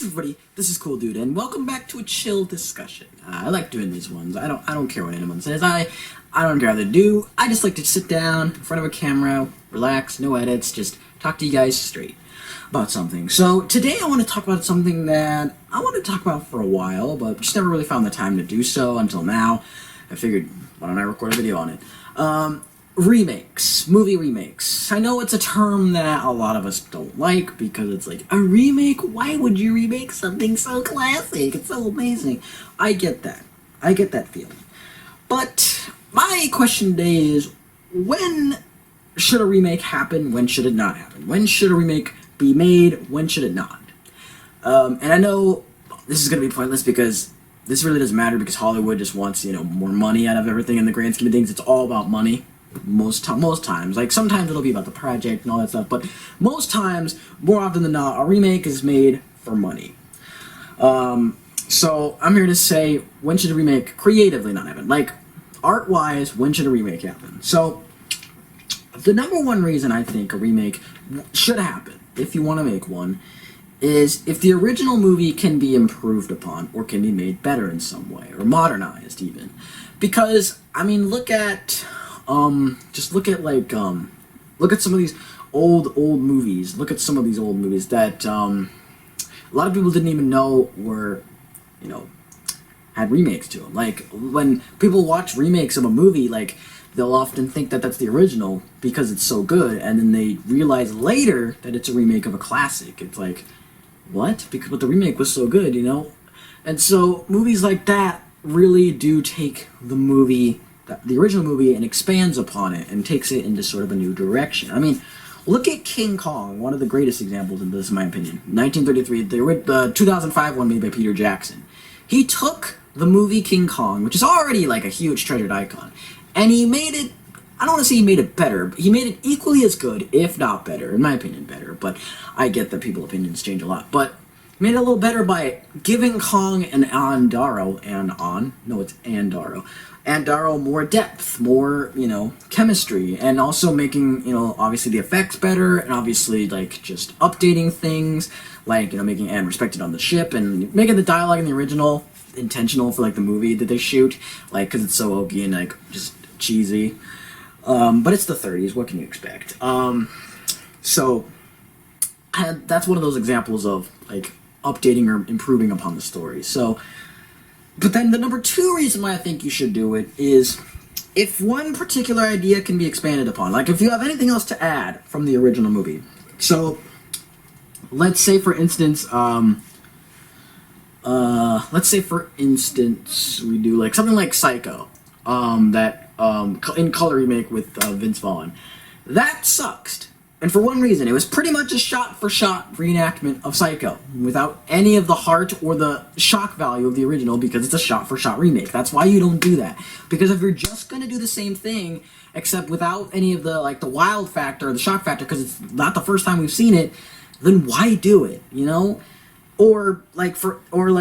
everybody? This is Cool Dude, and welcome back to a chill discussion. I like doing these ones. I don't care what anyone says. I don't care how they do. I just like to sit down in front of a camera, relax, no edits, just talk to you guys straight about something. So today I want to talk about something that I want to talk about for a while, but just never really found the time to do so until now. I figured, why don't I record a video on it? Remakes. Movie remakes. I know it's a term that a lot of us don't like because it's like, a remake? Why would you remake something so classic? It's so amazing. I get that. I get that feeling. But my question today is, when should a remake happen? When should it not happen? When should a remake be made? When should it not? And I know this is going to be pointless because this really doesn't matter because Hollywood just wants, more money out of everything in the grand scheme of things. It's all about money. Most times, like sometimes it'll be about the project and all that stuff, but most times, more often than not, a remake is made for money. So I'm here to say, when should a remake creatively not happen? Like, art-wise, when should a remake happen? So, the number one reason I think a remake should happen, if you want to make one, is if the original movie can be improved upon, or can be made better in some way, or modernized even. Because, I mean, look at some of these old movies. Look at some of these old movies that a lot of people didn't even know were, had remakes to them. Like, when people watch remakes of a movie, like, they'll often think that that's the original because it's so good, and then they realize later that it's a remake of a classic. It's like, what? But the remake was so good, And so, movies like that really do take the original movie, and expands upon it and takes it into sort of a new direction. I mean, look at King Kong, one of the greatest examples of this, in my opinion. 1933, the 2005 one made by Peter Jackson. He took the movie King Kong, which is already like a huge treasured icon, and he made it, I don't want to say he made it better, but he made it equally as good, if not better, in my opinion better, but I get that people's opinions change a lot, but made it a little better by giving Kong and Andaro more depth, more, chemistry, and also making, obviously the effects better, and obviously, like, just updating things, like, making Anne respected on the ship, and making the dialogue in the original intentional for, like, the movie that they shoot, like, because it's so hokey and, like, just cheesy. But it's the 30s, what can you expect? So, that's one of those examples of, like, updating or improving upon the story. So, but then the number two reason why I think you should do it is if one particular idea can be expanded upon. Like, if you have anything else to add from the original movie. So, let's say for instance, we do like something like Psycho, that in color remake with Vince Vaughn. That sucks. And for one reason, it was pretty much a shot-for-shot reenactment of Psycho, without any of the heart or the shock value of the original, because it's a shot-for-shot remake. That's why you don't do that. Because if you're just going to do the same thing, except without any of the, like, the wild factor or the shock factor, because it's not the first time we've seen it, then why do it, Or like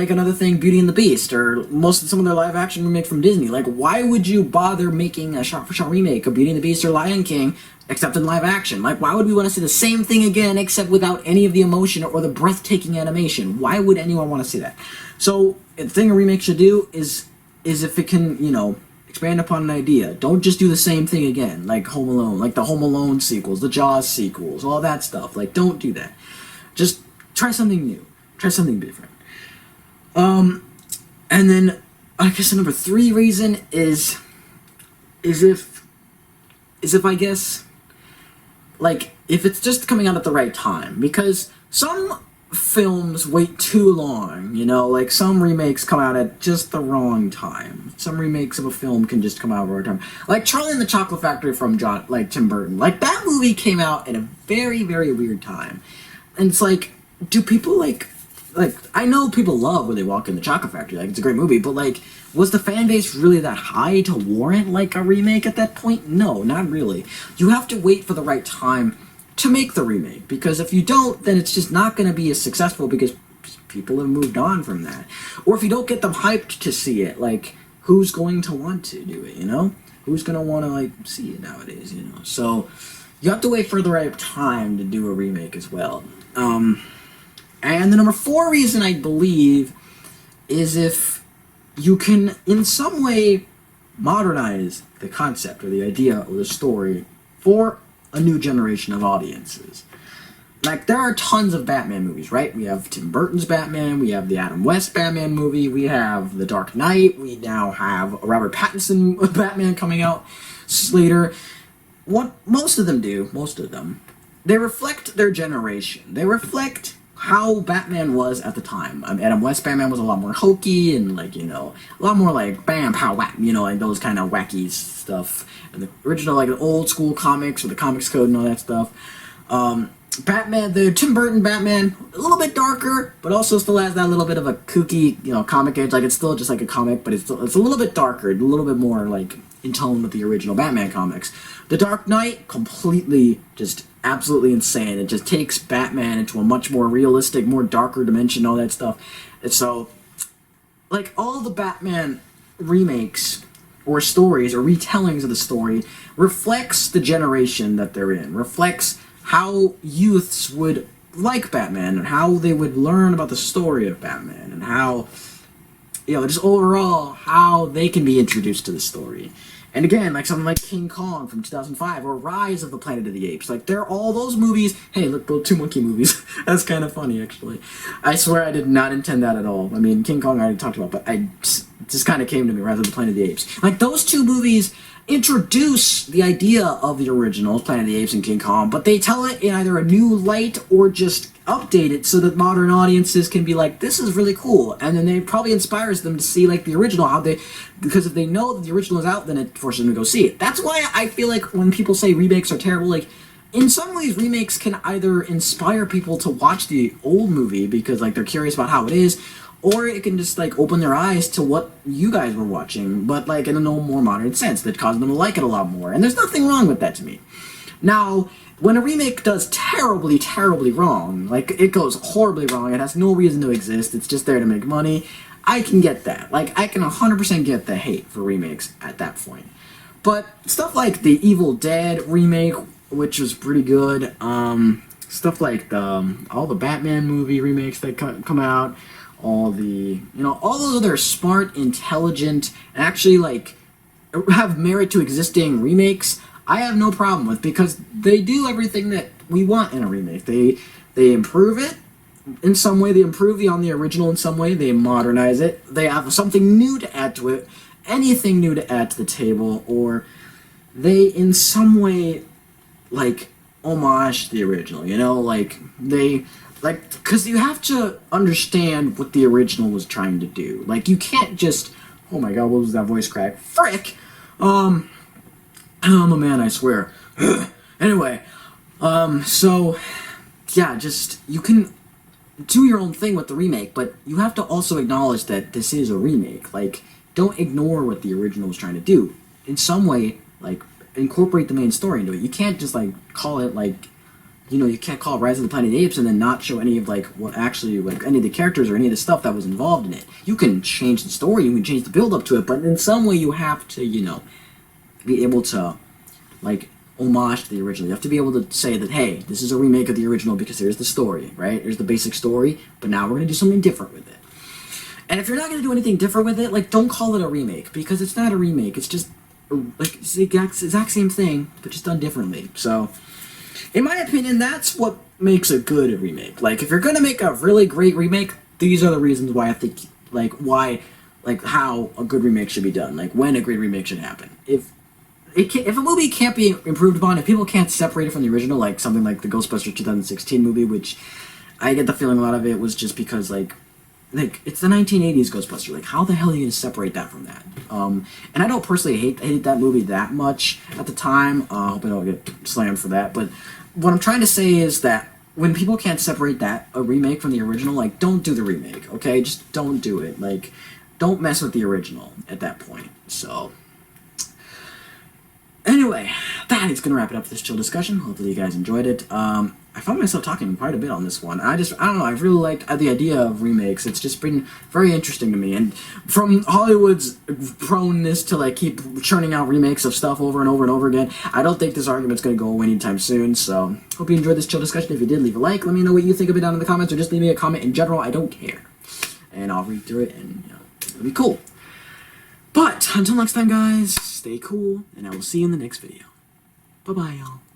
another thing, Beauty and the Beast, or some of their live-action remakes from Disney. Like, why would you bother making a shot-for-shot remake of Beauty and the Beast or Lion King, except in live action? Like, why would we want to see the same thing again, except without any of the emotion or the breathtaking animation? Why would anyone want to see that? So, the thing a remake should do is if it can, expand upon an idea. Don't just do the same thing again, like Home Alone, like the Home Alone sequels, the Jaws sequels, all that stuff. Like, don't do that. Just try something new. Try something different. And then, I guess the number three reason is if I guess, like, if it's just coming out at the right time. Because some films wait too long, like some remakes come out at just the wrong time. Some remakes of a film can just come out at the wrong time. Like Charlie and the Chocolate Factory from Tim Burton. Like, that movie came out at a very, very weird time. And it's like, do people, like, I know people love When They Walk in the Chocolate Factory, like, it's a great movie, but, like, was the fan base really that high to warrant, like, a remake at that point? No, not really. You have to wait for the right time to make the remake, because if you don't, then it's just not going to be as successful because people have moved on from that. Or if you don't get them hyped to see it, like, who's going to want to do it, Who's going to want to, like, see it nowadays, So, you have to wait for the right time to do a remake as well. And the number 4 reason I believe is if you can in some way modernize the concept or the idea or the story for a new generation of audiences. Like, there are tons of Batman movies, right? We have Tim Burton's Batman, we have the Adam West Batman movie, we have The Dark Knight, we now have a Robert Pattinson Batman coming out later. What most of them do, they reflect their generation. They reflect how Batman was at the time. Adam West Batman was a lot more hokey and, like, a lot more like bam, pow, whack, like those kind of wacky stuff. And the original, like, the old school comics with the comics code and all that stuff. Batman, the Tim Burton Batman, a little bit darker, but also still has that little bit of a kooky, comic edge. Like, it's still just like a comic, but it's a little bit darker, a little bit more, like, in tone with the original Batman comics. The Dark Knight, completely, just absolutely insane. It just takes Batman into a much more realistic, more darker dimension, all that stuff. And so, like, all the Batman remakes or stories or retellings of the story reflects the generation that they're in, reflects how youths would like Batman and how they would learn about the story of Batman and how, just overall how they can be introduced to the story. And again, like something like King Kong from 2005 or Rise of the Planet of the Apes. Like, they're all those movies. Hey, look, those 2 monkey movies. That's kind of funny, actually. I swear I did not intend that at all. I mean, King Kong I already talked about, but it just kind of came to me, Rise of the Planet of the Apes. Like, those 2 movies introduce the idea of the originals, Planet of the Apes and King Kong, but they tell it in either a new light or just update it so that modern audiences can be like, this is really cool, and then it probably inspires them to see, like, the original, because if they know that the original is out, then it forces them to go see it. That's why I feel like when people say remakes are terrible, like, in some ways remakes can either inspire people to watch the old movie because, like, they're curious about how it is, or it can just, like, open their eyes to what you guys were watching, but, like, in a no more modern sense that causes them to like it a lot more. And there's nothing wrong with that to me. Now, when a remake does terribly, terribly wrong, like, it goes horribly wrong, it has no reason to exist, it's just there to make money, I can get that. Like, I can 100% get the hate for remakes at that point. But stuff like the Evil Dead remake, which was pretty good, stuff like all the Batman movie remakes that come out, all those other smart, intelligent, and actually, like, have merit to existing remakes, I have no problem with, because they do everything that we want in a remake. They improve it in some way, they improve on the original in some way, they modernize it, they have something new to add to it, anything new to add to the table, or they in some way, like, homage the original, because you have to understand what the original was trying to do. Like, you can't just, oh my god, what was that voice crack? Frick! I'm a man, I swear. Anyway, so, yeah, just, you can do your own thing with the remake, but you have to also acknowledge that this is a remake. Like, don't ignore what the original was trying to do. In some way, like, incorporate the main story into it. You can't just, like, call it, like, you can't call it Rise of the Planet of the Apes and then not show any of, like, what actually, like, any of the characters or any of the stuff that was involved in it. You can change the story, you can change the build-up to it, but in some way you have to, be able to, like, homage to the original. You have to be able to say that, hey, this is a remake of the original because here's the story, right? Here's the basic story, but now we're going to do something different with it. And if you're not going to do anything different with it, like, don't call it a remake, because it's not a remake. It's just, like, it's the exact same thing, but just done differently. So, in my opinion, that's what makes a good remake. Like, if you're going to make a really great remake, these are the reasons why I think, how a good remake should be done. Like, when a great remake should happen. If a movie can't be improved upon, if people can't separate it from the original, like something like the Ghostbusters 2016 movie, which I get the feeling a lot of it was just because, like it's the 1980s Ghostbusters. Like, how the hell are you going to separate that from that? And I don't personally hate that movie that much at the time. I hope I don't get slammed for that. But what I'm trying to say is that when people can't separate a remake from the original, like, don't do the remake, okay? Just don't do it. Like, don't mess with the original at that point. So, Anyway, that is gonna wrap it up for this chill discussion. Hopefully you guys enjoyed it. I found myself talking quite a bit on this one. I don't know, I really liked the idea of remakes. It's just been very interesting to me. And from Hollywood's proneness to like keep churning out remakes of stuff over and over and over again, I don't think this argument's gonna go away anytime soon. So, hope you enjoyed this chill discussion. If you did, leave a like. Let me know what you think of it down in the comments, or just leave me a comment in general. I don't care. And I'll read through it, and it'll be cool. But, until next time, guys, stay cool, and I will see you in the next video. Bye-bye, y'all.